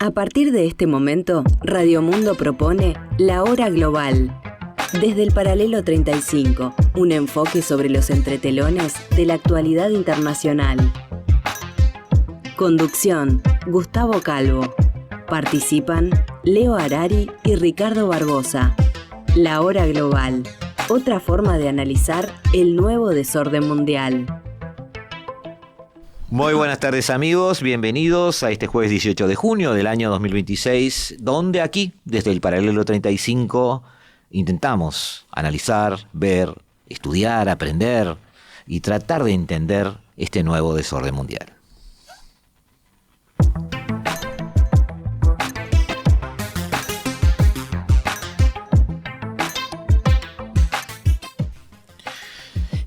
A partir de este momento, Radio Mundo propone La Hora Global. Desde el Paralelo 35, un enfoque sobre los entretelones de la actualidad internacional. Conducción, Gustavo Calvo. Participan Leo Harari y Ricardo Barbosa. La Hora Global, otra forma de analizar el nuevo desorden mundial. Muy buenas tardes, amigos, bienvenidos a este jueves 18 de junio del año 2026, donde aquí, desde el Paralelo 35, intentamos analizar, ver, estudiar, aprender y tratar de entender este nuevo desorden mundial.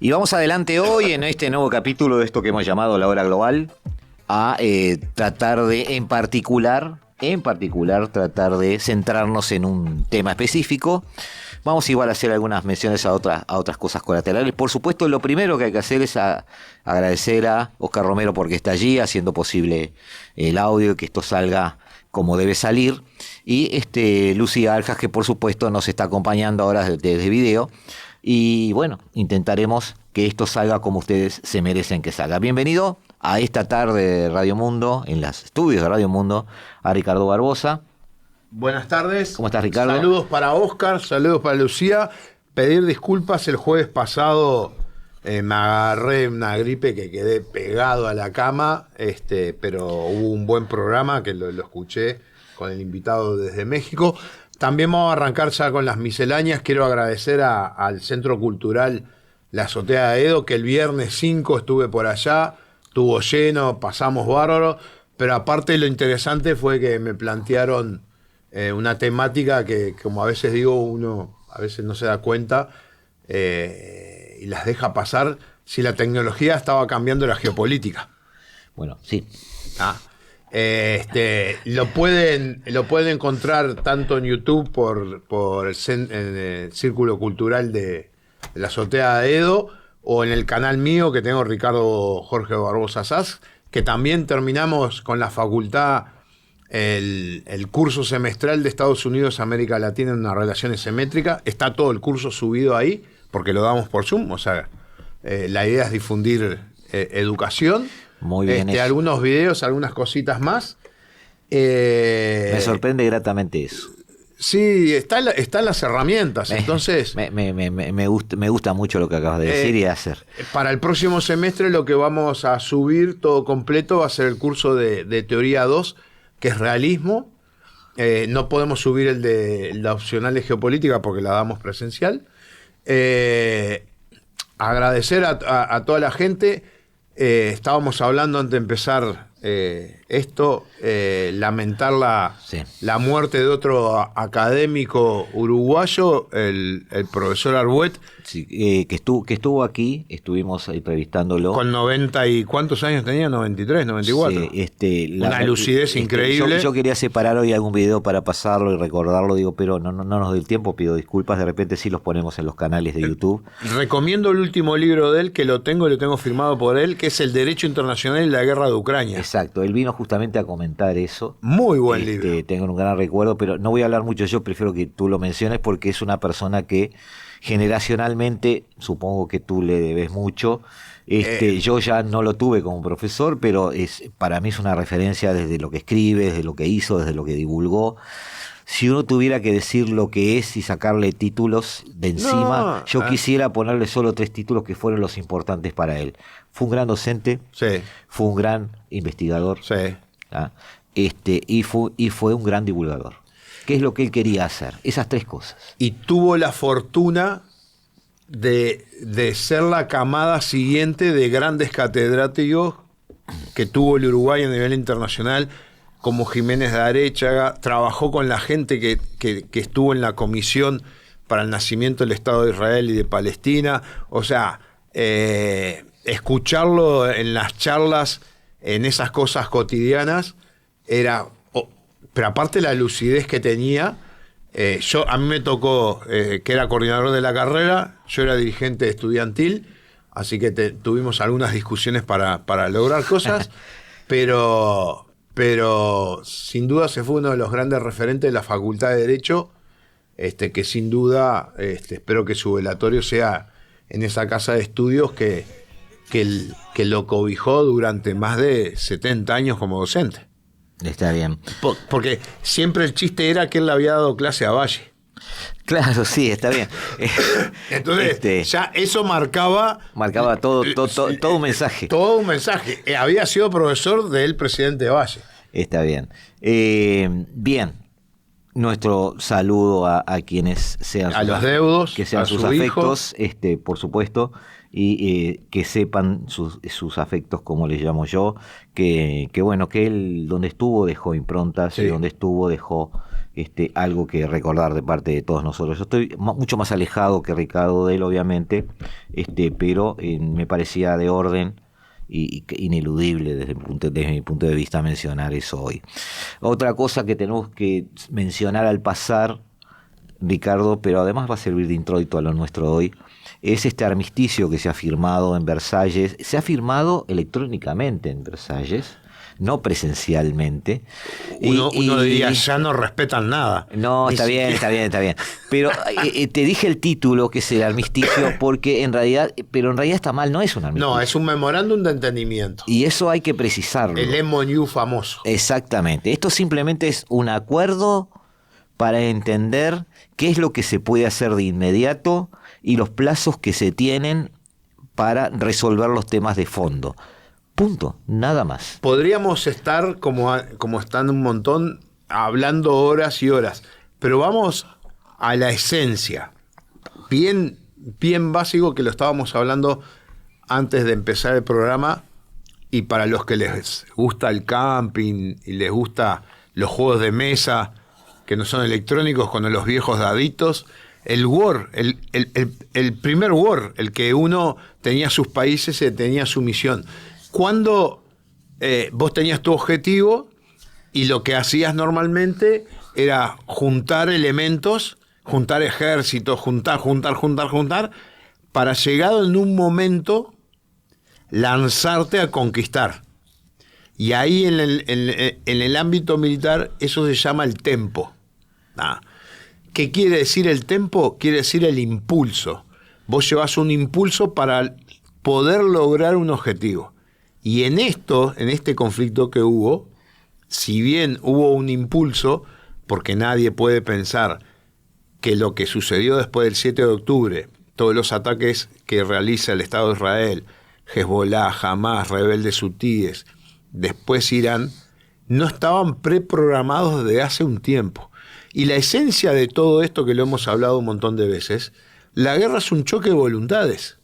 Y vamos adelante hoy en este nuevo capítulo de esto que hemos llamado La Hora Global a tratar de, en particular, tratar de centrarnos en un tema específico. Vamos igual a hacer algunas menciones a otras cosas colaterales. Por supuesto, lo primero que hay que hacer es agradecer a Oscar Romero porque está allí haciendo posible el audio, que esto salga como debe salir. Y Lucía Aljas, que por supuesto nos está acompañando ahora desde video. Y bueno, intentaremos que esto salga como ustedes se merecen que salga. Bienvenido a esta tarde de Radio Mundo, en los estudios de Radio Mundo, a Ricardo Barbosa. Buenas tardes. ¿Cómo estás, Ricardo? Saludos para Oscar, saludos para Lucía. Pedir disculpas, el jueves pasado me agarré una gripe que quedé pegado a la cama, pero hubo un buen programa que lo escuché con el invitado desde México. También vamos a arrancar ya con las misceláneas. Quiero agradecer al Centro Cultural La Azotea de Edo, que el viernes 5 estuve por allá, estuvo lleno, pasamos bárbaro, pero aparte lo interesante fue que me plantearon una temática que, como a veces digo, uno a veces no se da cuenta y las deja pasar, si la tecnología estaba cambiando la geopolítica. Bueno, sí. Lo pueden encontrar tanto en YouTube por el Círculo Cultural de la Azotea de Edo, o en el canal mío que tengo, Ricardo Jorge Barbosa Sass, que también terminamos con la facultad el curso semestral de Estados Unidos América Latina en una relación simétrica. Está todo el curso subido ahí porque lo damos por Zoom, o sea, la idea es difundir educación. Muy bien. Algunos videos, algunas cositas más. Me sorprende gratamente eso. Sí, están las herramientas. Entonces, me gusta mucho lo que acabas de decir y de hacer. Para el próximo semestre lo que vamos a subir todo completo va a ser el curso de Teoría 2, que es realismo. No podemos subir el de la opcional de geopolítica porque la damos presencial. Agradecer a toda la gente. Estábamos hablando antes de empezar esto, lamentar la muerte de otro académico uruguayo, el profesor Arbuet. Sí, que estuvo aquí, estuvimos entrevistándolo. Con 90 y ¿cuántos años tenía? 93, 94. Sí, una lucidez increíble. Yo quería separar hoy algún video para pasarlo y recordarlo, digo, pero no nos doy el tiempo, pido disculpas, de repente sí los ponemos en los canales de YouTube. Recomiendo el último libro de él, que lo tengo firmado por él, que es El Derecho Internacional y la Guerra de Ucrania. Exacto, él vino justamente a comentar eso. Muy buen libro. Tengo un gran recuerdo, pero no voy a hablar mucho, yo prefiero que tú lo menciones porque es una persona que generacionalmente, supongo que tú le debes mucho. Yo ya no lo tuve como profesor, pero para mí es una referencia desde lo que escribe, desde lo que hizo, desde lo que divulgó. Si uno tuviera que decir lo que es y sacarle títulos de encima, yo quisiera ponerle solo 3 títulos que fueron los importantes para él. Fue un gran docente, sí. Fue un gran investigador, sí. Y fue un gran divulgador. ¿Qué es lo que él quería hacer? Esas 3 cosas. Y tuvo la fortuna de ser la camada siguiente de grandes catedráticos que tuvo el Uruguay a nivel internacional, como Jiménez de Aréchaga. Trabajó con la gente que estuvo en la comisión para el nacimiento del Estado de Israel y de Palestina. O sea, escucharlo en las charlas, en esas cosas cotidianas, era... Pero aparte la lucidez que tenía, a mí me tocó, que era coordinador de la carrera, yo era dirigente estudiantil, así que tuvimos algunas discusiones para lograr cosas, pero pero sin duda se fue uno de los grandes referentes de la Facultad de Derecho, que sin duda espero que su velatorio sea en esa casa de estudios que lo cobijó durante más de 70 años como docente. Está bien. Porque siempre el chiste era que él le había dado clase a Valle. Claro, sí, está bien. Entonces, ya eso marcaba todo un mensaje. Todo un mensaje. Había sido profesor del presidente Valle. Está bien. Bien. Nuestro saludo a quienes sean a los deudos, que sean a sus su afectos, por supuesto, y que sepan sus afectos, como les llamo yo, que bueno, que él donde estuvo dejó improntas, sí. Y donde estuvo dejó algo que recordar de parte de todos nosotros. Yo estoy mucho más alejado que Ricardo de él, obviamente, pero me parecía de orden y ineludible desde mi punto de vista mencionar eso hoy. Otra cosa que tenemos que mencionar al pasar, Ricardo, pero además va a servir de introito a lo nuestro hoy, es este armisticio que se ha firmado en Versalles. Se ha firmado electrónicamente en Versalles, no presencialmente. Uno diría, ya no respetan nada. No, está bien. Pero te dije el título, que es el armisticio, porque en realidad está mal, no es un armisticio. No, es un memorándum de entendimiento. Y eso hay que precisarlo. El MOU famoso. Exactamente. Esto simplemente es un acuerdo para entender qué es lo que se puede hacer de inmediato y los plazos que se tienen para resolver los temas de fondo. Punto, nada más. Podríamos estar, como están un montón, hablando horas y horas, pero vamos a la esencia. Bien básico, que lo estábamos hablando antes de empezar el programa, y para los que les gusta el camping y les gusta los juegos de mesa, que no son electrónicos, con los viejos daditos, el War, el primer War, el que uno tenía sus países y tenía su misión. Cuando vos tenías tu objetivo y lo que hacías normalmente era juntar elementos, juntar ejércitos, juntar, para llegado en un momento lanzarte a conquistar. Y ahí en el ámbito militar eso se llama el tempo. ¿Qué quiere decir el tempo? Quiere decir el impulso. Vos llevas un impulso para poder lograr un objetivo. Y en este conflicto que hubo, si bien hubo un impulso, porque nadie puede pensar que lo que sucedió después del 7 de octubre, todos los ataques que realiza el Estado de Israel, Hezbollah, Hamas, rebeldes hutíes, después Irán, no estaban preprogramados desde hace un tiempo. Y la esencia de todo esto, que lo hemos hablado un montón de veces, la guerra es un choque de voluntades.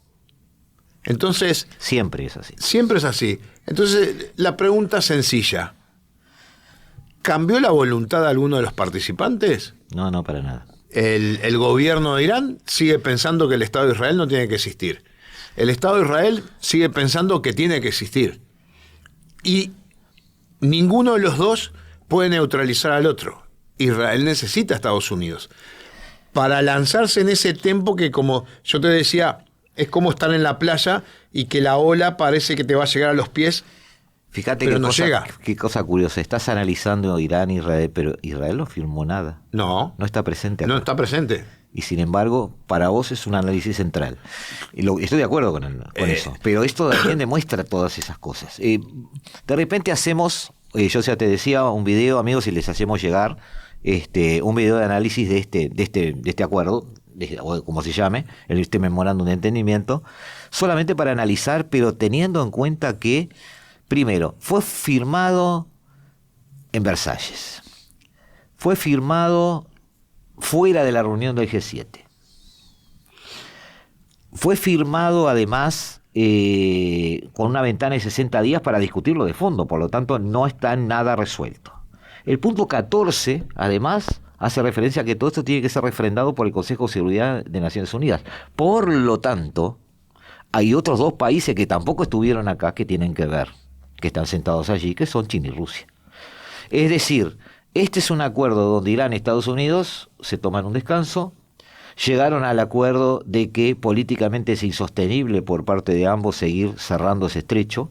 Entonces, siempre es así. Siempre es así. Entonces, la pregunta sencilla: ¿cambió la voluntad de alguno de los participantes? No, para nada. El gobierno de Irán sigue pensando que el Estado de Israel no tiene que existir. El Estado de Israel sigue pensando que tiene que existir. Y ninguno de los dos puede neutralizar al otro. Israel necesita a Estados Unidos para lanzarse en ese tempo que, como yo te decía, es como estar en la playa y que la ola parece que te va a llegar a los pies. Fíjate pero no llega. Qué cosa curiosa. Estás analizando Irán, Israel, pero Israel no firmó nada. No está presente acá. No está presente. Y sin embargo, para vos es un análisis central. Estoy de acuerdo con eso. Pero esto también demuestra todas esas cosas. De repente hacemos, yo ya te decía, un video, amigos, y les hacemos llegar un video de análisis de este acuerdo, o como se llame, este memorándum de entendimiento, solamente para analizar, pero teniendo en cuenta que, primero, fue firmado en Versalles, fue firmado fuera de la reunión del G7, fue firmado además con una ventana de 60 días para discutirlo de fondo, por lo tanto no está nada resuelto. El punto 14, además, hace referencia a que todo esto tiene que ser refrendado por el Consejo de Seguridad de Naciones Unidas. Por lo tanto, hay otros dos países que tampoco estuvieron acá que tienen que ver, que están sentados allí, que son China y Rusia. Es decir, este es un acuerdo donde Irán y Estados Unidos se toman un descanso, llegaron al acuerdo de que políticamente es insostenible por parte de ambos seguir cerrando ese estrecho,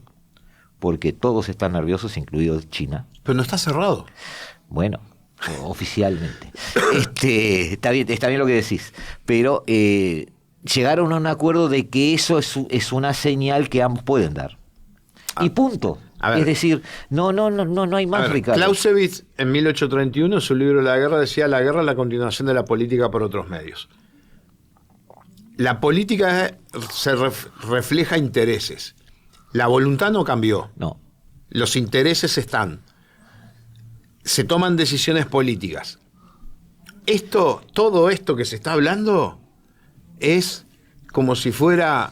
porque todos están nerviosos, incluido China. Pero no está cerrado. Bueno, oficialmente. Está bien lo que decís, pero llegaron a un acuerdo de que eso es una señal que ambos pueden dar. Y punto. Es decir, no hay más, Ricardo. Clausewitz, en 1831, en su libro La guerra, decía: la guerra es la continuación de la política por otros medios. La política refleja intereses. La voluntad no cambió. No. Los intereses están. Se toman decisiones políticas. Todo esto que se está hablando es como si fuera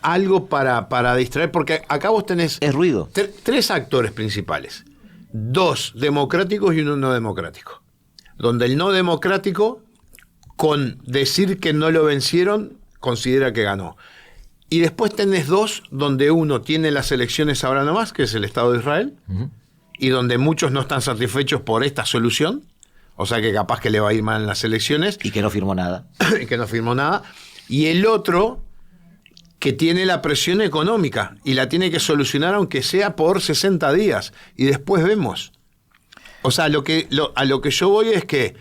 algo para distraer, porque acá vos tenés... Es ruido. Tres actores principales. 2 democráticos y 1 no democrático. Donde el no democrático, con decir que no lo vencieron, considera que ganó. Y después tenés 2 donde uno tiene las elecciones ahora nomás, que es el Estado de Israel, y donde muchos no están satisfechos por esta solución, o sea que capaz que le va a ir mal en las elecciones. Y que no firmó nada. Y el otro, que tiene la presión económica y la tiene que solucionar aunque sea por 60 días. Y después vemos. O sea, a lo que yo voy es que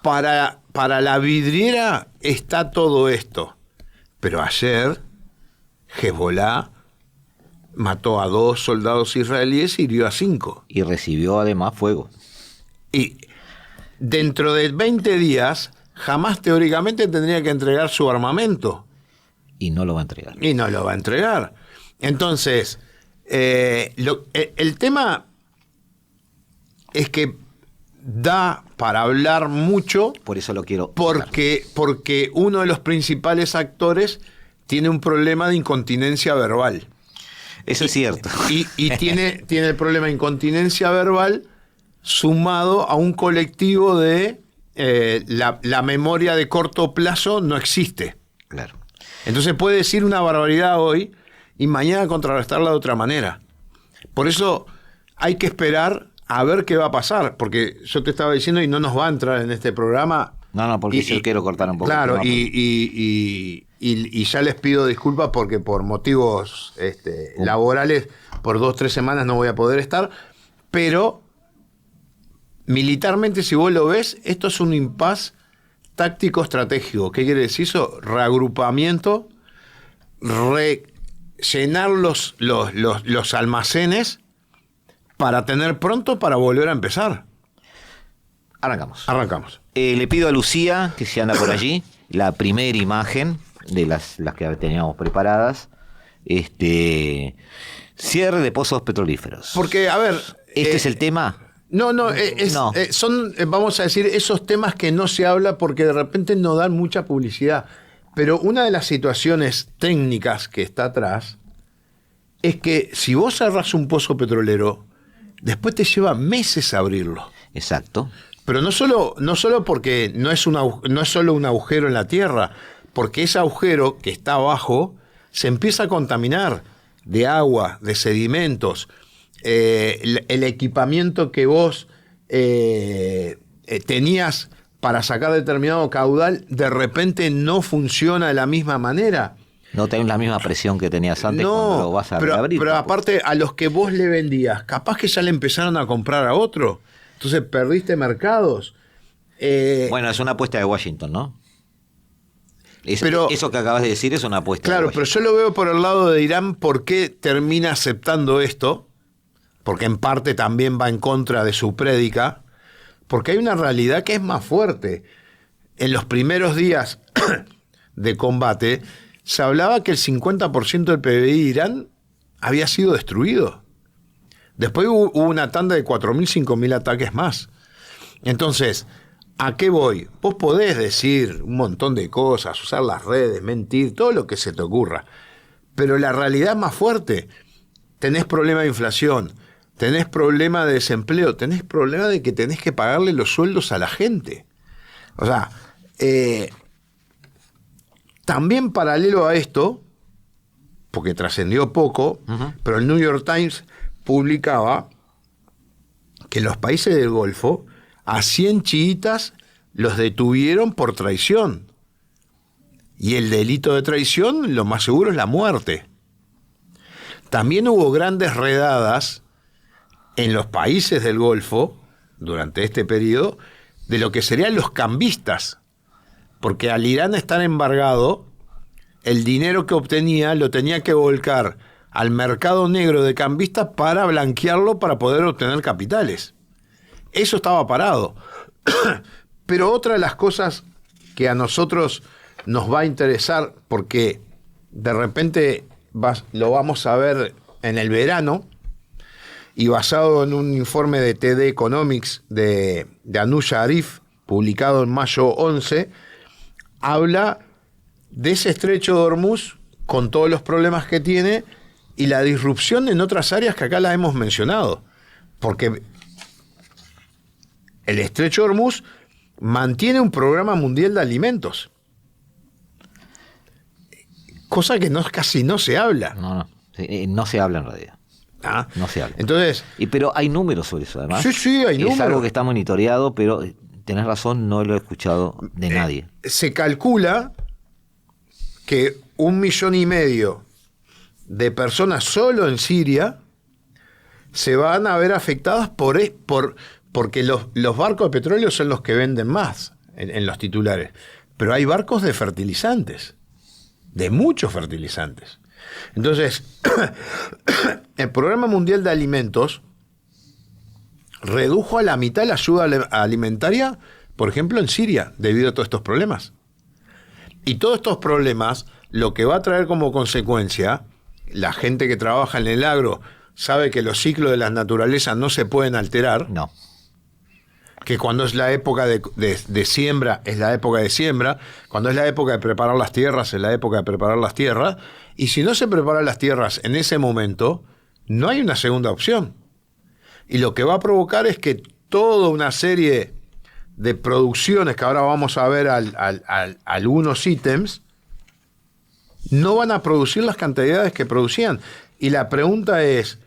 para la vidriera está todo esto. Pero ayer Hezbollah mató a 2 soldados israelíes y hirió a 5. Y recibió además fuego. Y dentro de 20 días, Hamás teóricamente tendría que entregar su armamento. Y no lo va a entregar. Entonces, el tema es que da para hablar mucho. Por eso lo quiero. Porque uno de los principales actores tiene un problema de incontinencia verbal. Eso es cierto. Y tiene el problema de incontinencia verbal sumado a un colectivo de la memoria de corto plazo no existe. Claro. Entonces puede decir una barbaridad hoy y mañana contrarrestarla de otra manera. Por eso hay que esperar a ver qué va a pasar, porque yo te estaba diciendo y no nos va a entrar en este programa. No, porque yo quiero cortar un poco. Claro, y ya les pido disculpas porque por motivos laborales, por 2-3 semanas no voy a poder estar, pero militarmente, si vos lo ves, esto es un impasse táctico estratégico. ¿Qué quiere decir eso? Reagrupamiento, llenar los almacenes para tener pronto para volver a empezar. Arrancamos. Le pido a Lucía, que se anda por allí, la primera imagen de las que teníamos preparadas. Cierre de pozos petrolíferos. Porque, a ver... ¿Este es el tema? No. Son, vamos a decir, esos temas que no se habla porque de repente no dan mucha publicidad. Pero una de las situaciones técnicas que está atrás es que si vos cerrás un pozo petrolero, después te lleva meses abrirlo. Exacto. Pero no solo porque no es solo un agujero en la tierra, porque ese agujero que está abajo se empieza a contaminar de agua, de sedimentos. El equipamiento que vos tenías para sacar determinado caudal, de repente no funciona de la misma manera. No tenés la misma presión que tenías antes cuando lo vas a reabrir. Pero aparte, a los que vos le vendías, capaz que ya le empezaron a comprar a otro. Entonces perdiste mercados. Bueno, es una apuesta de Washington, ¿no? Eso que acabas de decir es una apuesta. Claro, pero yo lo veo por el lado de Irán. ¿Por qué termina aceptando esto? Porque en parte también va en contra de su prédica. Porque hay una realidad que es más fuerte. En los primeros días de combate se hablaba que el 50% del PBI de Irán había sido destruido. Después hubo una tanda de 4.000, 5.000 ataques más. Entonces, ¿a qué voy? Vos podés decir un montón de cosas, usar las redes, mentir, todo lo que se te ocurra. Pero la realidad es más fuerte. Tenés problema de inflación, tenés problema de desempleo, tenés problema de que tenés que pagarle los sueldos a la gente. O sea, también paralelo a esto, porque trascendió poco, pero el New York Times publicaba que los países del Golfo a 100 chiitas los detuvieron por traición. Y el delito de traición, lo más seguro, es la muerte. también hubo grandes redadas en los países del Golfo durante este periodo de lo que serían los cambistas, porque al Irán estar embargado, el dinero que obtenía lo tenía que volcar al mercado negro de cambistas para blanquearlo para poder obtener capitales. Eso estaba parado. Pero otra de las cosas que a nosotros nos va a interesar, porque de repente lo vamos a ver en el verano, y basado en un informe de TD Economics de Anush Arif, publicado en mayo 11, habla de ese estrecho de Hormuz con todos los problemas que tiene y la disrupción en otras áreas que acá la hemos mencionado. Porque el estrecho de Hormuz mantiene un programa mundial de alimentos. Cosa que casi no se habla. No se habla en realidad. No se habla. Entonces, pero hay números sobre eso, además. Sí, hay números. Es algo que está monitoreado, pero tenés razón, no lo he escuchado de nadie. Se calcula que 1,5 millones de personas solo en Siria se van a ver afectadas porque los barcos de petróleo son los que venden más en los titulares. Pero hay barcos de fertilizantes, de muchos fertilizantes. Entonces, el Programa Mundial de Alimentos redujo a la mitad la ayuda alimentaria, por ejemplo, en Siria, debido a todos estos problemas. Y todos estos problemas, lo que va a traer como consecuencia, la gente que trabaja en el agro sabe que los ciclos de la naturaleza no se pueden alterar. No. Que cuando es la época de siembra, es la época de siembra. Cuando es la época de preparar las tierras, es la época de preparar las tierras. Y si no se preparan las tierras en ese momento, no hay una segunda opción. Y lo que va a provocar es que toda una serie de producciones, que ahora vamos a ver algunos ítems, no van a producir las cantidades que producían. Y la pregunta es,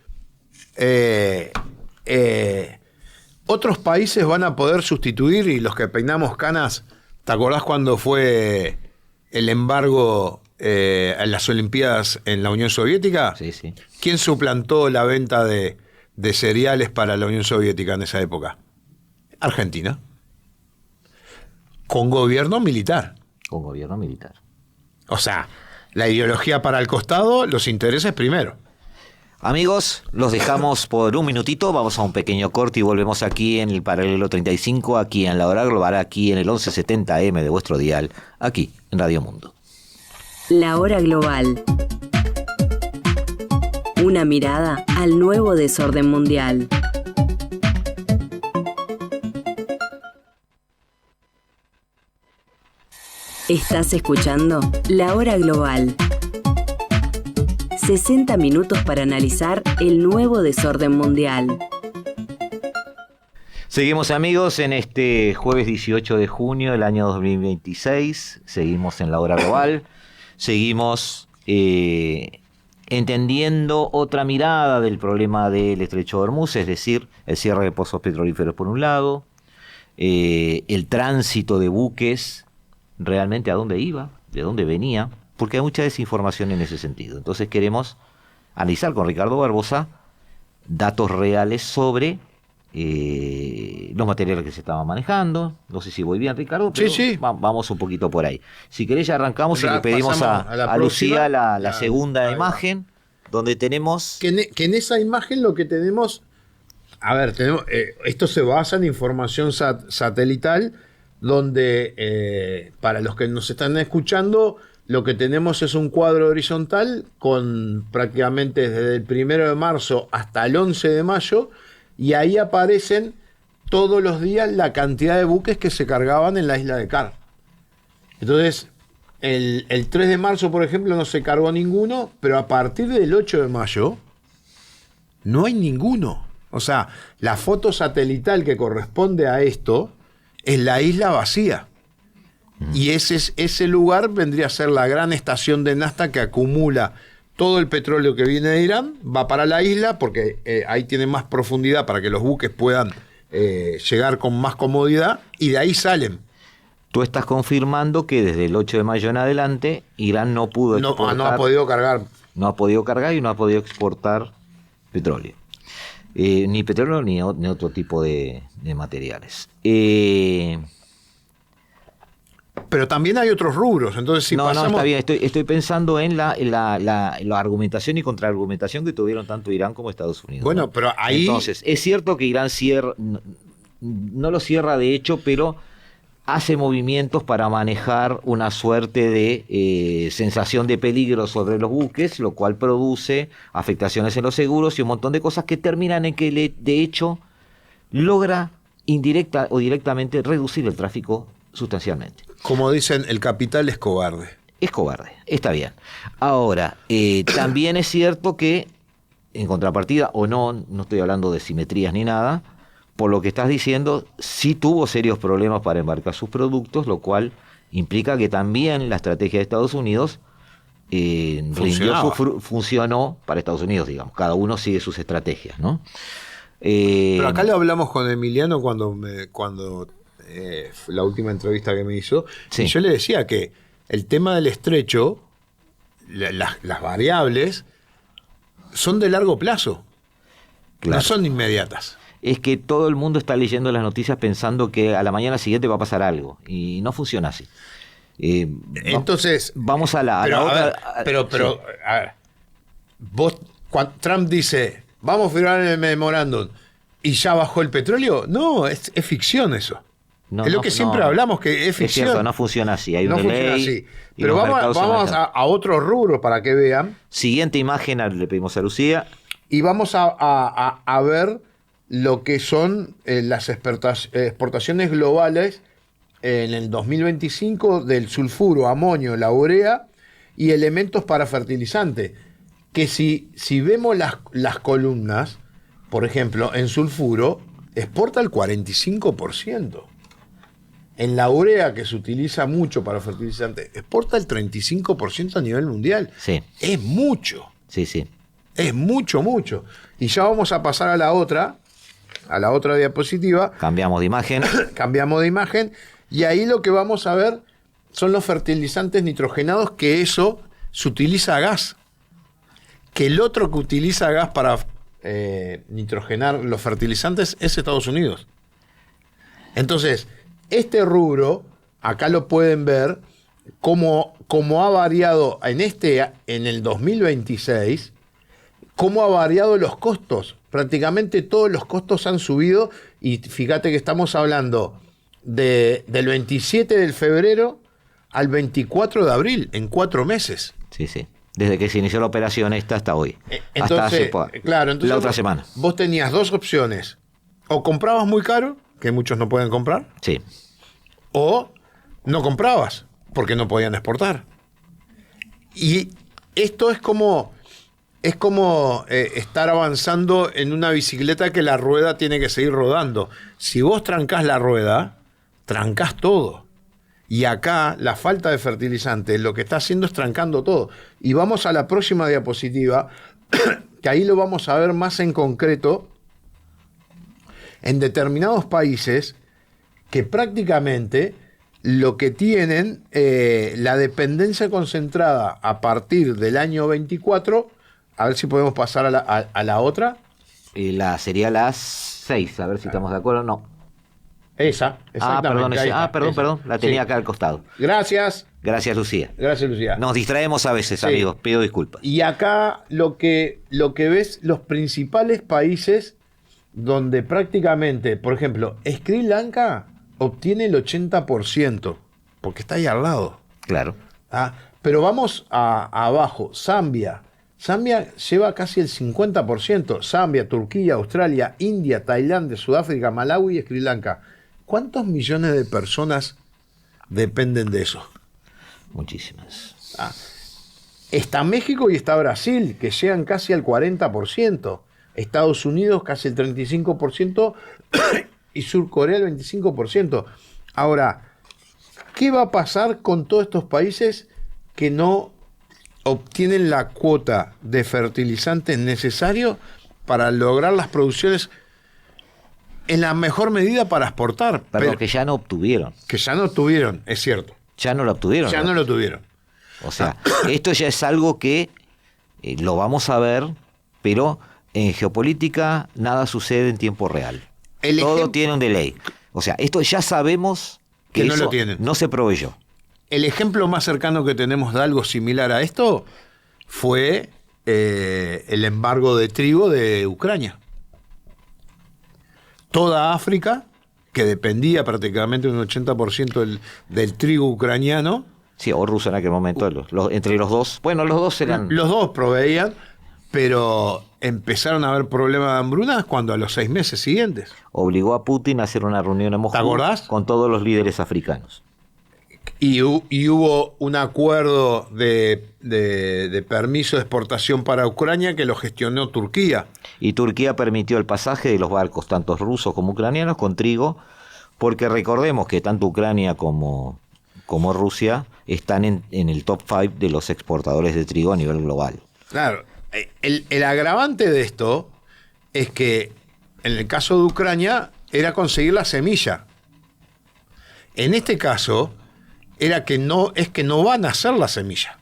¿otros países van a poder sustituir? Y los que peinamos canas, ¿te acordás cuando fue el embargo en las Olimpiadas en la Unión Soviética? Sí, sí. ¿Quién suplantó la venta de cereales para la Unión Soviética en esa época? Argentina. Con gobierno militar. Con gobierno militar. O sea, la ideología para el costado, los intereses primero. Amigos, los dejamos por un minutito, vamos a un pequeño corte y volvemos aquí en el Paralelo 35, aquí en La Hora Global, aquí en el 1170M de vuestro dial, aquí en Radio Mundo. La Hora Global. Una mirada al nuevo desorden mundial. Estás escuchando La Hora Global. 60 minutos para analizar el nuevo desorden mundial. Seguimos, amigos, en este jueves 18 de junio del año 2026. Seguimos en La Hora Global. Seguimos entendiendo otra mirada del problema del estrecho de Hormuz, es decir, el cierre de pozos petrolíferos por un lado, el tránsito de buques, realmente a dónde iba, de dónde venía, porque hay mucha desinformación en ese sentido. Entonces queremos analizar con Ricardo Barbosa datos reales sobre los materiales que se estaban manejando. No sé si voy bien, Ricardo, pero sí. Vamos un poquito por ahí. Si querés ya arrancamos y le pedimos a Lucía la segunda imagen, donde tenemos... Que en esa imagen lo que tenemos... A ver, esto se basa en información satelital, donde para los que nos están escuchando, lo que tenemos es un cuadro horizontal con prácticamente desde el 1 de marzo hasta el 11 de mayo, y ahí aparecen todos los días la cantidad de buques que se cargaban en la isla de Kar. Entonces, el 3 de marzo, por ejemplo, no se cargó ninguno, pero a partir del 8 de mayo no hay ninguno. O sea, la foto satelital que corresponde a esto es la isla vacía. Y ese lugar vendría a ser la gran estación de Nafta que acumula todo el petróleo que viene de Irán, va para la isla porque ahí tiene más profundidad para que los buques puedan llegar con más comodidad, y de ahí salen. Tú estás confirmando que desde el 8 de mayo en adelante Irán no pudo exportar. No ha podido cargar No ha podido cargar y no ha podido exportar petróleo. Ni petróleo ni otro tipo de materiales. Pero también hay otros rubros, entonces si pasamos... No, está bien, estoy pensando en la argumentación y contraargumentación que tuvieron tanto Irán como Estados Unidos. Bueno, ¿no? pero ahí... Entonces, es cierto que Irán no lo cierra de hecho, pero hace movimientos para manejar una suerte de sensación de peligro sobre los buques, lo cual produce afectaciones en los seguros y un montón de cosas que terminan en que de hecho logra indirecta o directamente reducir el tráfico sustancialmente. Como dicen, el capital es cobarde. Es cobarde, está bien. Ahora, también es cierto que, en contrapartida, o no estoy hablando de simetrías ni nada, por lo que estás diciendo, sí tuvo serios problemas para embarcar sus productos, lo cual implica que también la estrategia de Estados Unidos funcionó para Estados Unidos, digamos. Cada uno sigue sus estrategias, ¿no? Pero acá lo hablamos con Emiliano cuando la última entrevista que me hizo, sí. Y yo le decía que el tema del estrecho, las variables, son de largo plazo, claro. No son inmediatas. Es que todo el mundo está leyendo las noticias pensando que a la mañana siguiente va a pasar algo, y no funciona así. Entonces, vamos a la otra... Pero, sí. a ver, cuando Trump dice, vamos a firmar el memorándum, ¿y ya bajó el petróleo? No, es ficción eso. No, es lo que siempre hablamos, que es ficción. Es cierto, no funciona así. Hay no una funciona ley. así. Pero vamos a otro rubro para que vean. Siguiente imagen, le pedimos a Lucía. Y vamos a ver lo que son las exportaciones globales en el 2025 del sulfuro, amonio, la urea y elementos para fertilizante. Que si vemos las columnas, por ejemplo, en sulfuro, exporta el 45%. En la urea, que se utiliza mucho para fertilizante, exporta el 35% a nivel mundial. Sí. Es mucho. Sí, sí. Es mucho, mucho. Y ya vamos a pasar a la otra diapositiva. Cambiamos de imagen. Cambiamos de imagen. Y ahí lo que vamos a ver son los fertilizantes nitrogenados, que eso se utiliza gas. Que el otro que utiliza gas para nitrogenar los fertilizantes es Estados Unidos. Entonces, este rubro, acá lo pueden ver, cómo ha variado en el 2026, cómo ha variado los costos. Prácticamente todos los costos han subido, y fíjate que estamos hablando del 27 de febrero al 24 de abril, en 4 meses. Sí, sí. Desde que se inició la operación esta hasta hoy. Entonces, entonces la otra semana. Vos tenías dos opciones. O comprabas muy caro, que muchos no pueden comprar. Sí. O no comprabas, porque no podían exportar. Y esto es como estar avanzando en una bicicleta que la rueda tiene que seguir rodando. Si vos trancás la rueda, trancás todo. Y acá la falta de fertilizante lo que está haciendo es trancando todo. Y vamos a la próxima diapositiva, que ahí lo vamos a ver más en concreto, en determinados países que prácticamente lo que tienen, la dependencia concentrada a partir del año 24, a ver si podemos pasar a la otra. Sería las 6, a ver si estamos de acuerdo. No. Esa, exactamente. Perdón, la tenía acá al costado. Gracias. Gracias, Lucía. Gracias, Lucía. Nos distraemos a veces, Sí. amigos, pido disculpas. Y acá lo que ves, los principales países donde prácticamente, por ejemplo, Sri Lanka obtiene el 80%, porque está ahí al lado. Claro. Pero vamos abajo, Zambia. Zambia lleva casi el 50%. Zambia, Turquía, Australia, India, Tailandia, Sudáfrica, Malawi y Sri Lanka. ¿Cuántos millones de personas dependen de eso? Muchísimas. Está México y está Brasil, que llegan casi al 40%. Estados Unidos casi el 35% y Sur Corea el 25%. Ahora, ¿qué va a pasar con todos estos países que no obtienen la cuota de fertilizantes necesario para lograr las producciones en la mejor medida para exportar? Pero que ya no obtuvieron. Que ya no obtuvieron, es cierto. Ya no lo obtuvieron. Ya no lo tuvieron. O sea, esto ya es algo que lo vamos a ver, pero en geopolítica nada sucede en tiempo real. Todo tiene un delay. O sea, esto ya sabemos que no eso lo tienen. No se proveyó. El ejemplo más cercano que tenemos de algo similar a esto fue el embargo de trigo de Ucrania. Toda África, que dependía prácticamente un 80% del trigo ucraniano. Sí, o ruso en aquel momento, entre los dos. Bueno, los dos eran... Los dos proveían, pero empezaron a haber problemas de hambrunas cuando a los 6 meses siguientes. Obligó a Putin a hacer una reunión en Moscú. ¿Te acordás? Con todos los líderes africanos. Y hubo un acuerdo de permiso de exportación para Ucrania que lo gestionó Turquía. Y Turquía permitió el pasaje de los barcos, tanto rusos como ucranianos, con trigo, porque recordemos que tanto Ucrania como Rusia están en el top 5 de los exportadores de trigo a nivel global. Claro, el agravante de esto es que en el caso de Ucrania era conseguir la semilla. En este caso era que no van a hacer la semilla.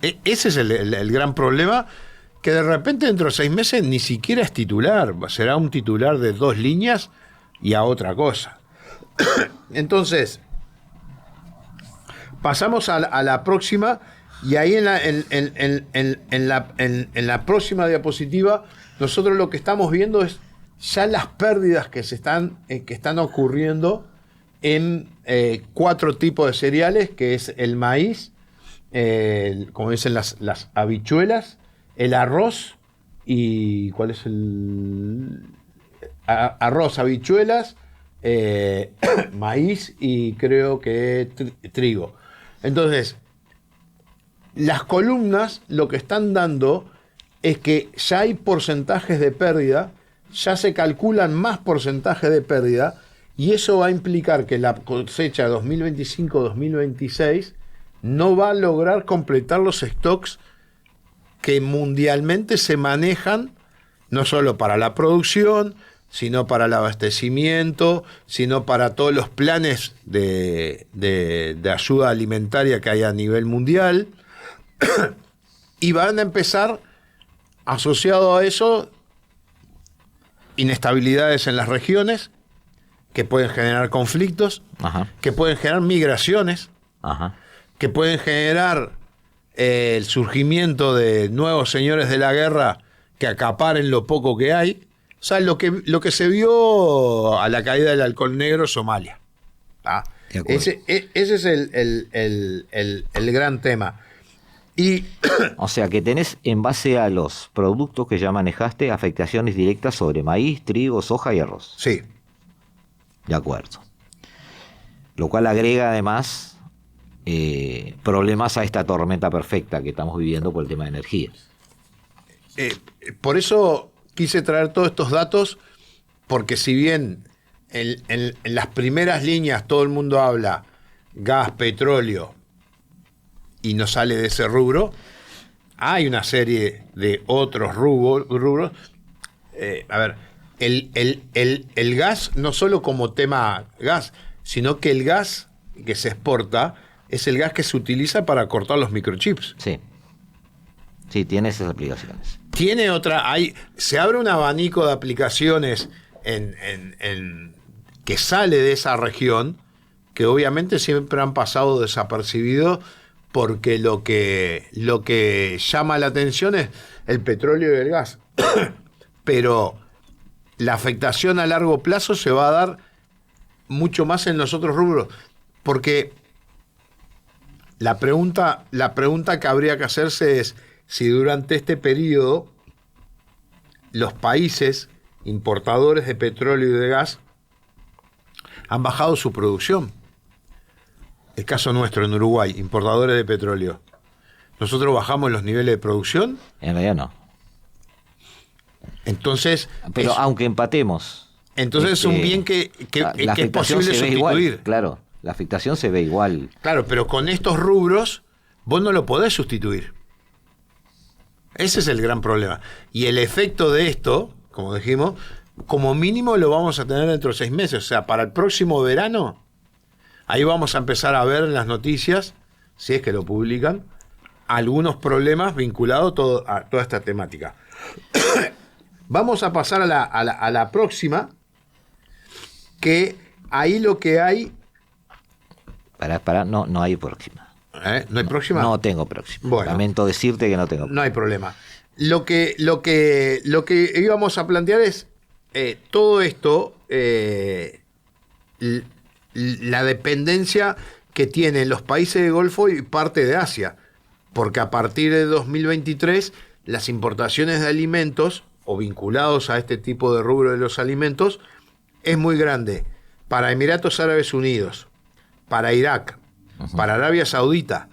Ese es el gran problema, que de repente dentro de 6 meses ni siquiera es titular, será un titular de 2 líneas y a otra cosa. Entonces, pasamos a la próxima, y ahí en la próxima diapositiva nosotros lo que estamos viendo es ya las pérdidas que están ocurriendo en 4 tipos de cereales, que es el maíz, como dicen las habichuelas, el arroz y ¿cuál es el? Arroz, habichuelas, maíz y creo que trigo. Entonces, las columnas lo que están dando es que ya hay porcentajes de pérdida, ya se calculan más porcentajes de pérdida, y eso va a implicar que la cosecha 2025-2026 no va a lograr completar los stocks que mundialmente se manejan, no solo para la producción, sino para el abastecimiento, sino para todos los planes de ayuda alimentaria que hay a nivel mundial. Y van a empezar, asociado a eso, inestabilidades en las regiones, que pueden generar conflictos, Ajá. que pueden generar migraciones, Ajá. que pueden generar el surgimiento de nuevos señores de la guerra que acaparen lo poco que hay. O sea, lo que se vio a la caída del halcón negro en Somalia. ¿Ah? Ese es el gran tema. Y O sea que tenés, en base a los productos que ya manejaste, afectaciones directas sobre maíz, trigo, soja y arroz. sí, De acuerdo. Lo cual agrega además problemas a esta tormenta perfecta que estamos viviendo por el tema de energía. por eso quise traer todos estos datos, porque si bien en las primeras líneas todo el mundo habla gas, petróleo, y no sale de ese rubro, hay una serie de otros rubros. A ver, el gas, no solo como tema gas, sino que el gas que se exporta es el gas que se utiliza para cortar los microchips. Sí. Sí, tiene esas aplicaciones. Tiene otra, se abre un abanico de aplicaciones que sale de esa región, que obviamente siempre han pasado desapercibidos, porque lo que llama la atención es el petróleo y el gas. Pero la afectación a largo plazo se va a dar mucho más en los otros rubros, porque la pregunta que habría que hacerse es si durante este periodo los países importadores de petróleo y de gas han bajado su producción. El caso nuestro en Uruguay, importadores de petróleo. ¿Nosotros bajamos los niveles de producción? En realidad no. Entonces... Pero aunque empatemos... Entonces es un bien que es posible sustituir. Igual, claro, la afectación se ve igual. Claro, pero con estos rubros vos no lo podés sustituir. Ese es el gran problema. Y el efecto de esto, como dijimos, como mínimo lo vamos a tener dentro de 6 meses. O sea, para el próximo verano, ahí vamos a empezar a ver en las noticias, si es que lo publican, algunos problemas vinculados a toda esta temática. Vamos a pasar a la próxima, que ahí lo que hay... No hay próxima. ¿No hay próxima? No tengo próxima. Bueno. Lamento decirte que no tengo próxima. No hay problema. Lo que íbamos a plantear es todo esto, la dependencia que tienen los países del Golfo y parte de Asia, porque a partir de 2023 las importaciones de alimentos o vinculados a este tipo de rubro de los alimentos es muy grande para Emiratos Árabes Unidos, para Irak, para Arabia Saudita,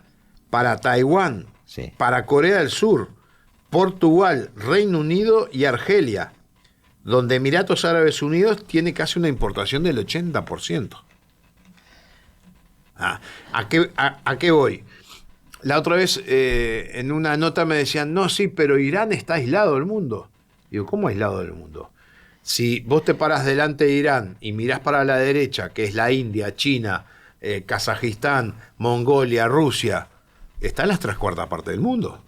para Taiwán, Sí. para Corea del Sur, Portugal, Reino Unido y Argelia, donde Emiratos Árabes Unidos tiene casi una importación del 80%. ¿A qué voy? La otra vez en una nota me decían, no, sí, pero Irán está aislado del mundo. Digo, ¿cómo aislado del mundo? Si vos te parás delante de Irán y mirás para la derecha, que es la India, China, Kazajistán, Mongolia, Rusia, está en las 3/4 partes del mundo.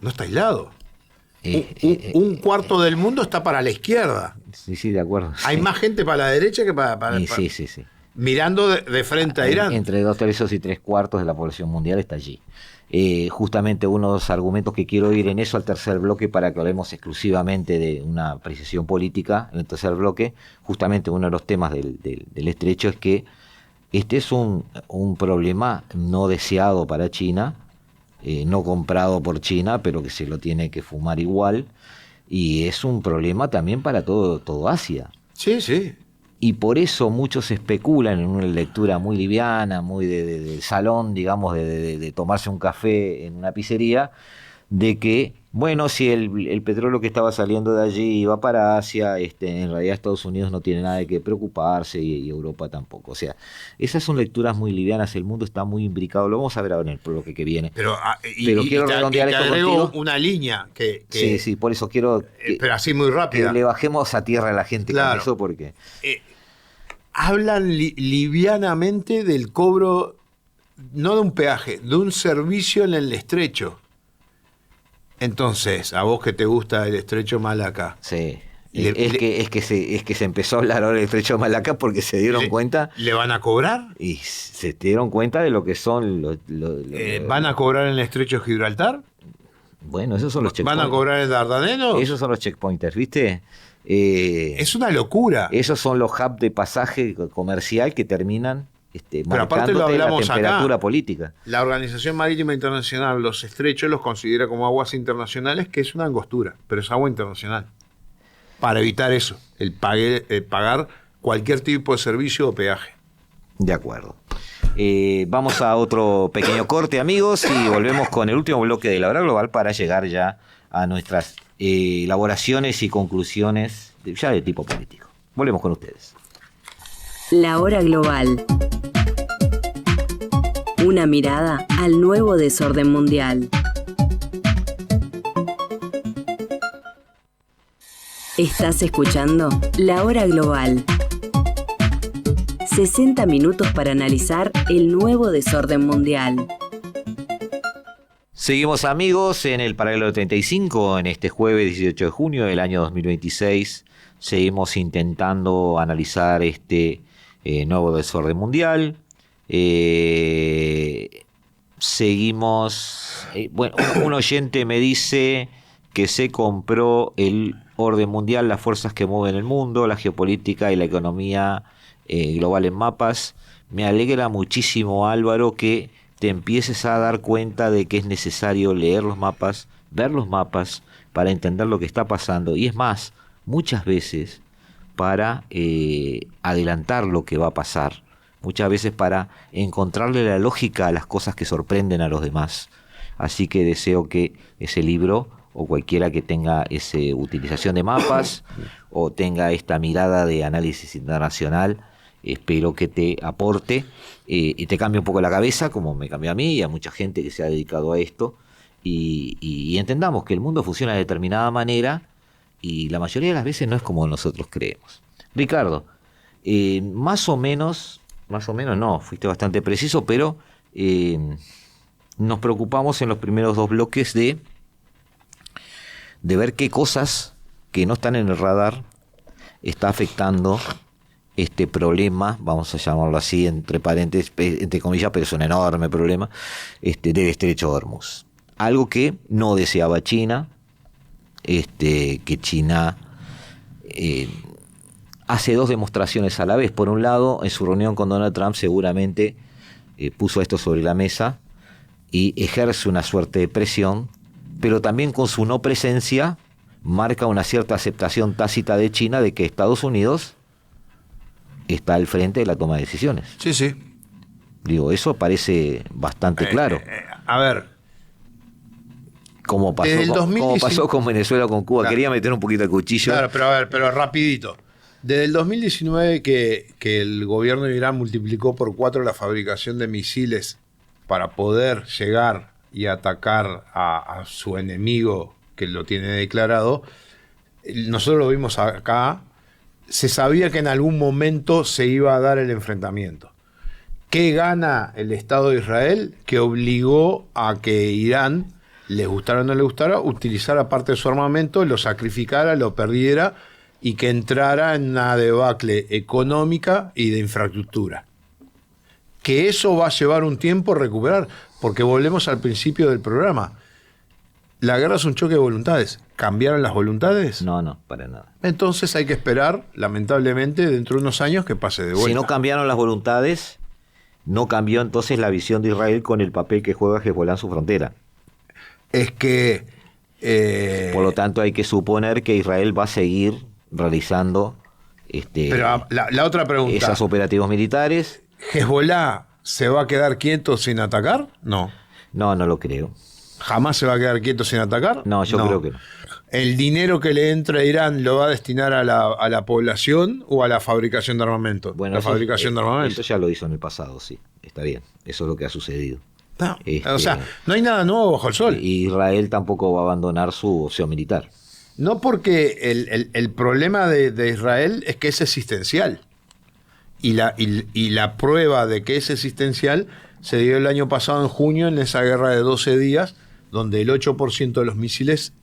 No está aislado. Un cuarto del mundo está para la izquierda. Sí, de acuerdo. Hay más gente para la derecha que para Sí. mirando de frente a Irán. Entre 2/3 y 3/4 de la población mundial está allí. Justamente uno de los argumentos que quiero ir en eso al tercer bloque, para que hablemos exclusivamente de una precisión política en el tercer bloque. Justamente uno de los temas del estrecho es que este es un problema no deseado para China, no comprado por China, pero que se lo tiene que fumar igual, y es un problema también para todo Asia. Sí. Y por eso muchos especulan en una lectura muy liviana, muy de salón, digamos, de tomarse un café en una pizzería, de que, bueno, si el petróleo que estaba saliendo de allí iba para Asia, en realidad Estados Unidos no tiene nada de qué preocuparse y Europa tampoco. O sea, esas son lecturas muy livianas, el mundo está muy imbricado, lo vamos a ver ahora en el bloque que viene. Pero quiero redondear esto contigo. Una línea que Sí, por eso quiero pero así muy rápida. que le bajemos a tierra a la gente Claro. con eso, porque... Hablan livianamente del cobro, no de un peaje, de un servicio en el estrecho. Entonces, a vos que te gusta el estrecho Malaca. Sí. Es que se empezó a hablar ahora del estrecho de Malaca porque se dieron cuenta ¿Le van a cobrar? y se dieron cuenta de lo que son los ¿Van a cobrar en el estrecho de Gibraltar? bueno, esos son los ¿Van checkpointers. a cobrar en Dardanelos? Esos son los checkpointers, ¿viste? Es una locura. Esos son los hubs de pasaje comercial que terminan Pero aparte lo marcándote la hablamos temperatura acá. política. La Organización Marítima Internacional, los estrechos los considera como aguas internacionales, que es una angostura, pero es agua internacional. Para evitar eso, el pagar cualquier tipo de servicio o peaje. De acuerdo. Vamos a otro pequeño corte, amigos, y volvemos con el último bloque de La Hora Global para llegar ya a nuestras elaboraciones y conclusiones ya de tipo político. Volvemos con ustedes. La Hora Global. Una mirada al nuevo desorden mundial. Estás escuchando La Hora Global. 60 minutos para analizar el nuevo desorden mundial. Seguimos, amigos, en el Paralelo 35, en este jueves 18 de junio del año 2026. Seguimos intentando analizar este nuevo desorden mundial. Seguimos... bueno, un oyente me dice que se compró el orden mundial, las fuerzas que mueven el mundo, la geopolítica y la economía global en mapas. Me alegra muchísimo, Álvaro, que te empieces a dar cuenta de que es necesario leer los mapas, ver los mapas para entender lo que está pasando, y es más, muchas veces para adelantar lo que va a pasar, muchas veces para encontrarle la lógica a las cosas que sorprenden a los demás. Así que deseo que ese libro, o cualquiera que tenga esa utilización de mapas o tenga esta mirada de análisis internacional, espero que te aporte y te cambie un poco la cabeza, como me cambió a mí y a mucha gente que se ha dedicado a esto, y entendamos que el mundo funciona de determinada manera y la mayoría de las veces no es como nosotros creemos. Ricardo, más o menos no, fuiste bastante preciso, pero nos preocupamos en los primeros 2 bloques de ver qué cosas que no están en el radar está afectando este problema, vamos a llamarlo así, entre paréntesis, entre comillas, pero es un enorme problema, del estrecho de Hormuz. Algo que no deseaba China, que China hace 2 demostraciones a la vez. Por un lado, en su reunión con Donald Trump seguramente puso esto sobre la mesa y ejerce una suerte de presión, pero también con su no presencia marca una cierta aceptación tácita de China de que Estados Unidos está al frente de la toma de decisiones. Sí, sí. Digo, eso parece bastante claro. A ver. Como pasó con Venezuela o con Cuba. Claro. Quería meter un poquito el cuchillo. Claro, pero a ver, pero rapidito. Desde el 2019 que el gobierno de Irán multiplicó por 4 la fabricación de misiles para poder llegar y atacar a su enemigo que lo tiene declarado, nosotros lo vimos acá, se sabía que en algún momento se iba a dar el enfrentamiento. ¿Qué gana el Estado de Israel? Que obligó a que Irán, les gustara o no les gustara, utilizara parte de su armamento, lo sacrificara, lo perdiera y que entrara en una debacle económica y de infraestructura. Que eso va a llevar un tiempo recuperar, porque volvemos al principio del programa. La guerra es un choque de voluntades. ¿Cambiaron las voluntades? No, para nada. Entonces hay que esperar, lamentablemente, dentro de unos años que pase de vuelta. Si no cambiaron las voluntades, no cambió entonces la visión de Israel con el papel que juega Hezbollah en su frontera. Es que... Por lo tanto, hay que suponer que Israel va a seguir realizando pero la otra pregunta. esos operativos militares. ¿Hezbollah se va a quedar quieto sin atacar? No. No lo creo. ¿Jamás se va a quedar quieto sin atacar? No, yo creo que no. ¿El dinero que le entra a Irán lo va a destinar a la población o a la fabricación de armamento? Bueno, fabricación de armamento. Eso ya lo hizo en el pasado, sí. Está bien. Eso es lo que ha sucedido. No, o sea, no hay nada nuevo bajo el sol. Israel tampoco va a abandonar su opción militar. No, porque el problema de Israel es que es existencial. Y la prueba de que es existencial se dio el año pasado en junio en esa guerra de 12 días, donde el 8% de los misiles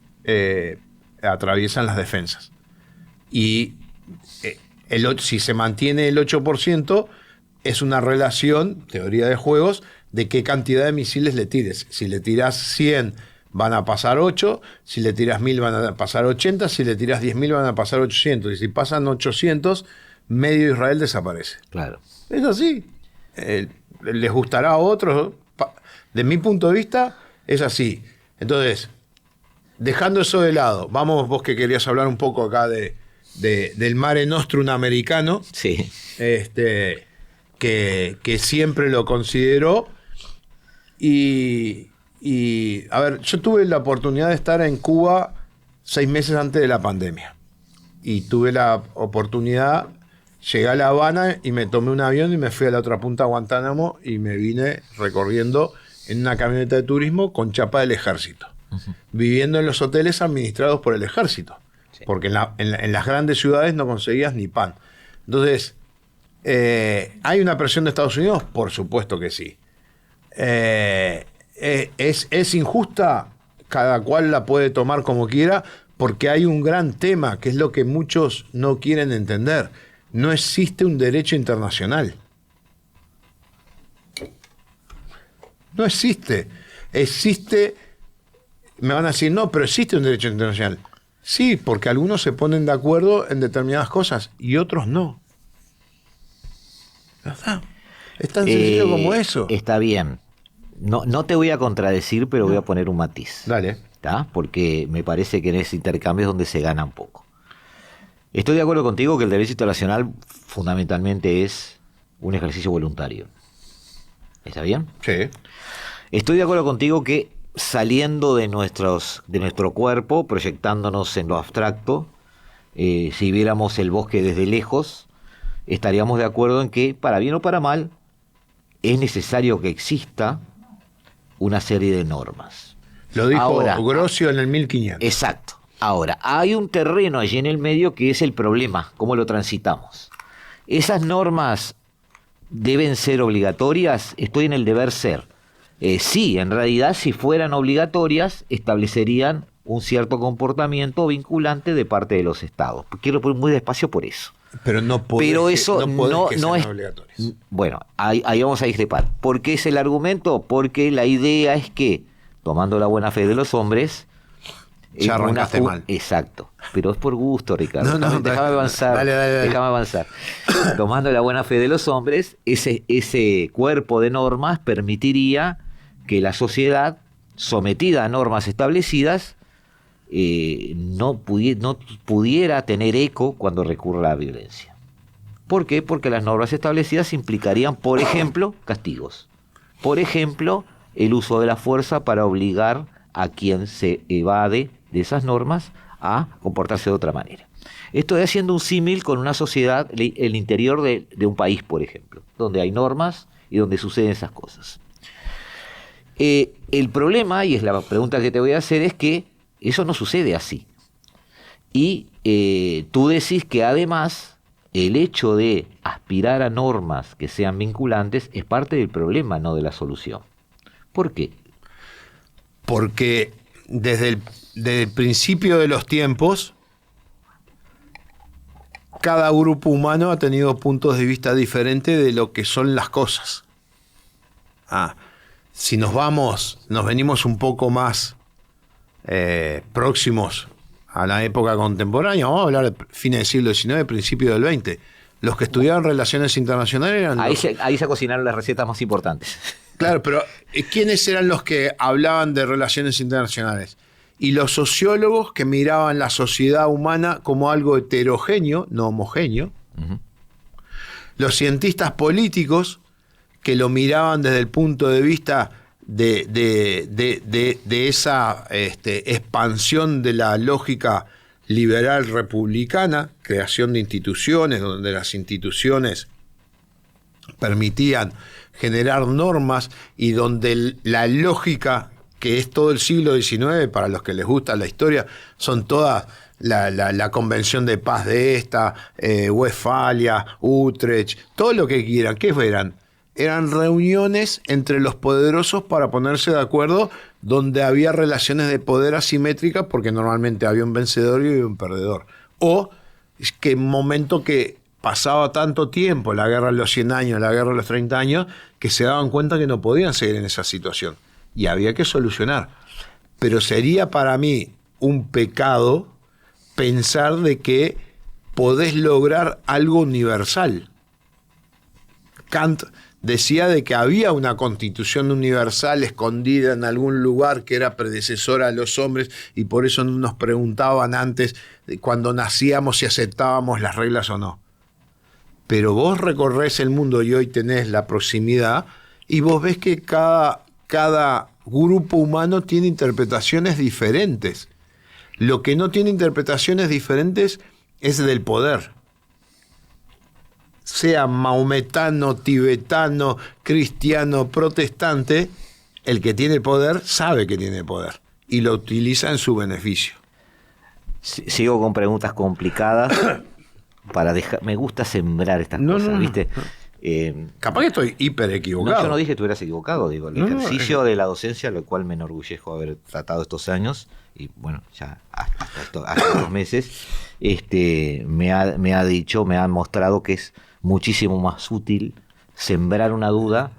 atraviesan las defensas. Y si se mantiene el 8%, es una relación, teoría de juegos, de qué cantidad de misiles le tires. Si le tiras 100, van a pasar 8, si le tiras 1000 van a pasar 80, si le tiras 10.000 van a pasar 800, y si pasan 800, medio Israel desaparece. Claro. Es así. Les gustará a otros. De mi punto de vista, es así. Entonces, dejando eso de lado, vamos, vos que querías hablar un poco acá del Mare Nostrum americano. Sí. Que siempre lo consideró. Y a ver, yo tuve la oportunidad de estar en Cuba 6 meses antes de la pandemia. Y tuve la oportunidad, llegué a La Habana y me tomé un avión y me fui a la otra punta, Guantánamo, y me vine recorriendo en una camioneta de turismo con chapa del ejército. Uh-huh. Viviendo en los hoteles administrados por el ejército. Sí. Porque en las grandes ciudades no conseguías ni pan. Entonces, ¿hay una presión de Estados Unidos? Por supuesto que sí. ¿Es injusta? Cada cual la puede tomar como quiera, porque hay un gran tema, que es lo que muchos no quieren entender. No existe un derecho internacional. No existe. Existe, me van a decir, no, pero existe un derecho internacional. Sí, porque algunos se ponen de acuerdo en determinadas cosas y otros no. ¿Verdad? Es tan sencillo como eso. Está bien. No te voy a contradecir, pero voy a poner un matiz. Dale. ¿Tá? Porque me parece que en ese intercambio es donde se gana un poco. Estoy de acuerdo contigo que el derecho internacional fundamentalmente es un ejercicio voluntario. ¿Está bien? Sí. Estoy de acuerdo contigo que saliendo de nuestro cuerpo, proyectándonos en lo abstracto, si viéramos el bosque desde lejos, estaríamos de acuerdo en que, para bien o para mal, es necesario que exista una serie de normas. Lo dijo Grosio en el 1500. Exacto. Ahora, hay un terreno allí en el medio que es el problema, cómo lo transitamos. ¿Esas normas deben ser obligatorias? Estoy en el deber ser. Sí, en realidad, si fueran obligatorias, establecerían un cierto comportamiento vinculante de parte de los estados. Quiero poner muy despacio por eso. Pero no podés Pero eso no no es obligatorios. Bueno, ahí vamos a discrepar. ¿Por qué es el argumento? Porque la idea es que, tomando la buena fe de los hombres, ya arrancaste mal. Exacto. Pero es por gusto, Ricardo. No, déjame avanzar. Dale. Déjame avanzar. Tomando la buena fe de los hombres, ese cuerpo de normas permitiría que la sociedad, sometida a normas establecidas, no pudiera tener eco cuando recurra a la violencia. ¿Por qué? Porque las normas establecidas implicarían, por ejemplo, castigos. Por ejemplo, el uso de la fuerza para obligar a quien se evade de esas normas a comportarse de otra manera. Estoy haciendo un símil con una sociedad, el interior de un país, por ejemplo, donde hay normas y donde suceden esas cosas. El problema, y es la pregunta que te voy a hacer, es que eso no sucede así. Y tú decís que además el hecho de aspirar a normas que sean vinculantes es parte del problema, no de la solución. ¿Por qué? Porque desde el principio de los tiempos, cada grupo humano ha tenido puntos de vista diferentes de lo que son las cosas. Si nos venimos un poco más próximos a la época contemporánea, vamos a hablar de fines del siglo XIX, principio del XX. Los que estudiaban relaciones internacionales eran... Ahí se cocinaron las recetas más importantes. Claro, pero ¿quiénes eran los que hablaban de relaciones internacionales? Y los sociólogos que miraban la sociedad humana como algo heterogéneo, no homogéneo. Uh-huh. Los cientistas políticos que lo miraban desde el punto de vista de esa expansión de la lógica liberal republicana, creación de instituciones, donde las instituciones permitían generar normas y donde la lógica, que es todo el siglo XIX, para los que les gusta la historia, son todas la Convención de Paz de Westfalia, Utrecht, todo lo que quieran. ¿Qué eran? Eran reuniones entre los poderosos para ponerse de acuerdo, donde había relaciones de poder asimétricas, porque normalmente había un vencedor y un perdedor. O es que en un momento que pasaba tanto tiempo, la guerra de los 100 años, la guerra de los 30 años, que se daban cuenta que no podían seguir en esa situación. Y había que solucionar. Pero sería para mí un pecado pensar de que podés lograr algo universal. Kant decía de que había una constitución universal escondida en algún lugar que era predecesora a los hombres, y por eso nos preguntaban antes, cuando nacíamos, si aceptábamos las reglas o no. Pero vos recorrés el mundo y hoy tenés la proximidad y vos ves que cada grupo humano tiene interpretaciones diferentes. Lo que no tiene interpretaciones diferentes es del poder. Sea maometano, tibetano, cristiano, protestante, el que tiene poder sabe que tiene poder y lo utiliza en su beneficio. Sigo con preguntas complicadas para dejar. Me gusta sembrar estas cosas, ¿viste? Capaz que estoy hiper equivocado. No, yo no dije que estuvieras equivocado, digo, el ejercicio de la docencia, lo cual me enorgullezco haber tratado estos años, y bueno, ya hasta estos meses, me ha mostrado que es muchísimo más útil sembrar una duda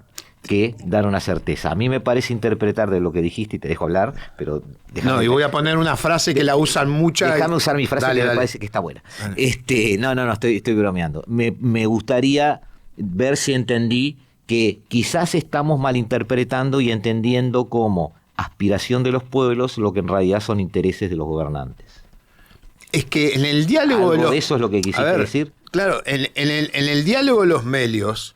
que dar una certeza. A mí me parece interpretar de lo que dijiste, y te dejo hablar, pero... y voy a poner una frase que la usan muchas... Déjame usar mi frase, que me parece que está buena. Estoy bromeando. Me gustaría ver si entendí que quizás estamos malinterpretando y entendiendo como aspiración de los pueblos lo que en realidad son intereses de los gobernantes. Es que en el diálogo... de eso es lo que quisiste decir. Claro, en el diálogo de los Melios,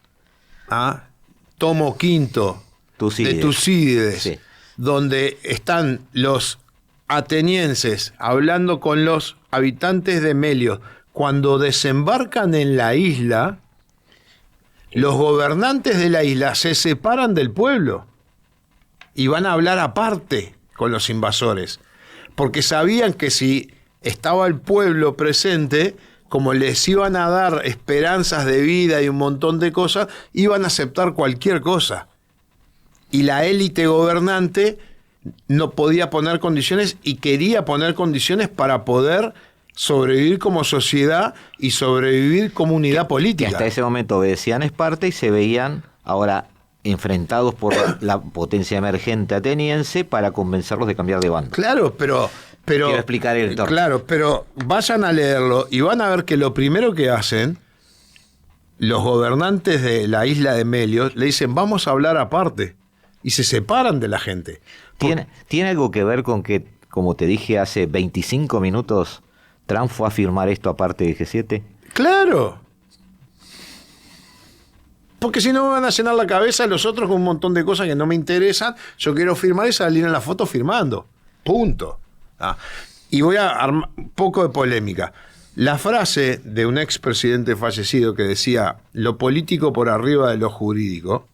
tomo quinto de Tucídides, sí, donde están los atenienses hablando con los habitantes de Melios, cuando desembarcan en la isla, los gobernantes de la isla se separan del pueblo y van a hablar aparte con los invasores, porque sabían que si estaba el pueblo presente, como les iban a dar esperanzas de vida y un montón de cosas, iban a aceptar cualquier cosa. y la élite gobernante no podía poner condiciones y quería poner condiciones para poder sobrevivir como sociedad y sobrevivir como unidad Que política. hasta ese momento obedecían a Esparta y se veían ahora enfrentados por la potencia emergente ateniense para convencerlos de cambiar de bando. Claro, pero Quiero explicar el entorno. Claro, pero vayan a leerlo y van a ver que lo primero que hacen los gobernantes de la isla de Melios le dicen, vamos a hablar aparte, y se separan de la gente. ¿Tiene algo que ver con que, como te dije hace 25 minutos, Trump fue a firmar esto aparte del G7? Claro. Porque si no me van a llenar la cabeza los otros con un montón de cosas que no me interesan. Yo quiero firmar y salir en la foto firmando. Punto. Y voy a armar un poco de polémica. La frase de un expresidente fallecido que decía, lo político por arriba de lo jurídico,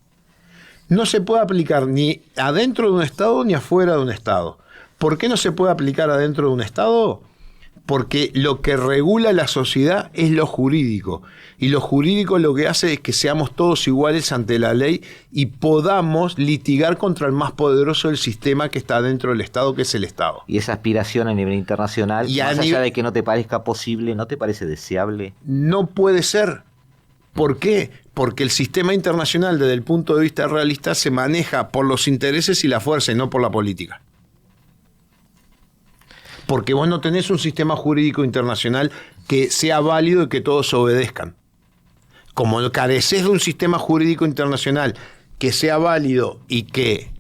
no se puede aplicar ni adentro de un Estado ni afuera de un Estado. ¿Por qué no se puede aplicar adentro de un Estado? Porque lo que regula la sociedad es lo jurídico. Y lo jurídico lo que hace es que seamos todos iguales ante la ley y podamos litigar contra el más poderoso del sistema que está dentro del Estado, que es el Estado. Y esa aspiración a nivel internacional, Y a más allá nivel- de que no te parezca posible, ¿no te parece deseable? No puede ser. ¿Por qué? Porque el sistema internacional, desde el punto de vista realista, se maneja por los intereses y la fuerza y no por la política. Porque vos no tenés un sistema jurídico internacional que sea válido y que todos obedezcan. Como careces de un sistema jurídico internacional que sea válido y que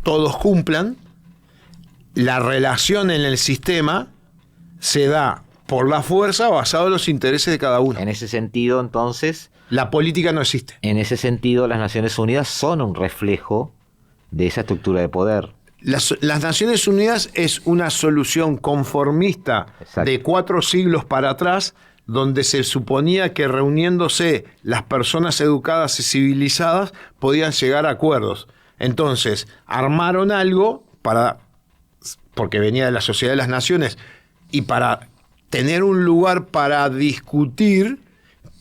todos cumplan, la relación en el sistema se da por la fuerza basado en los intereses de cada uno. En ese sentido, entonces, La política no existe. en ese sentido, las Naciones Unidas son un reflejo de esa estructura de poder. Las Naciones Unidas es una solución conformista Exacto. de 4 siglos para atrás, donde se suponía que reuniéndose las personas educadas y civilizadas podían llegar a acuerdos. Entonces, armaron algo porque venía de la Sociedad de las Naciones, y para tener un lugar para discutir,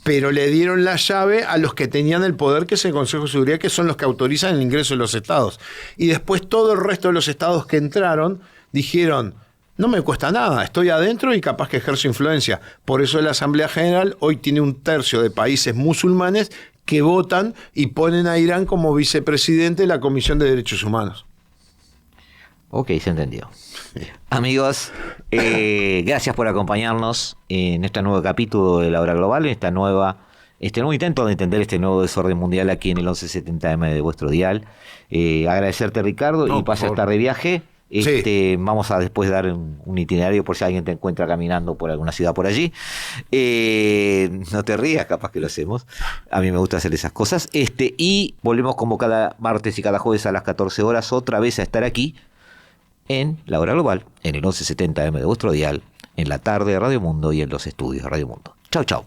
pero le dieron la llave a los que tenían el poder, que es el Consejo de Seguridad, que son los que autorizan el ingreso de los estados. Y después todo el resto de los estados que entraron dijeron, no me cuesta nada, estoy adentro y capaz que ejerzo influencia. Por eso la Asamblea General hoy tiene 1/3 de países musulmanes que votan y ponen a Irán como vicepresidente de la Comisión de Derechos Humanos. Ok, se entendió. Amigos, gracias por acompañarnos en este nuevo capítulo de La Hora Global, en este nuevo intento de entender este nuevo desorden mundial aquí en el 1170M de vuestro dial. Agradecerte, Ricardo, No, y pasa a por estar de viaje. Sí. Vamos a después dar un itinerario por si alguien te encuentra caminando por alguna ciudad por allí. No te rías, capaz que lo hacemos. A mí me gusta hacer esas cosas. Y volvemos como cada martes y cada jueves a las 14 horas otra vez a estar aquí en La Hora Global, en el 1170M de vuestro dial, en la tarde de Radio Mundo y en los estudios de Radio Mundo. Chau, chau.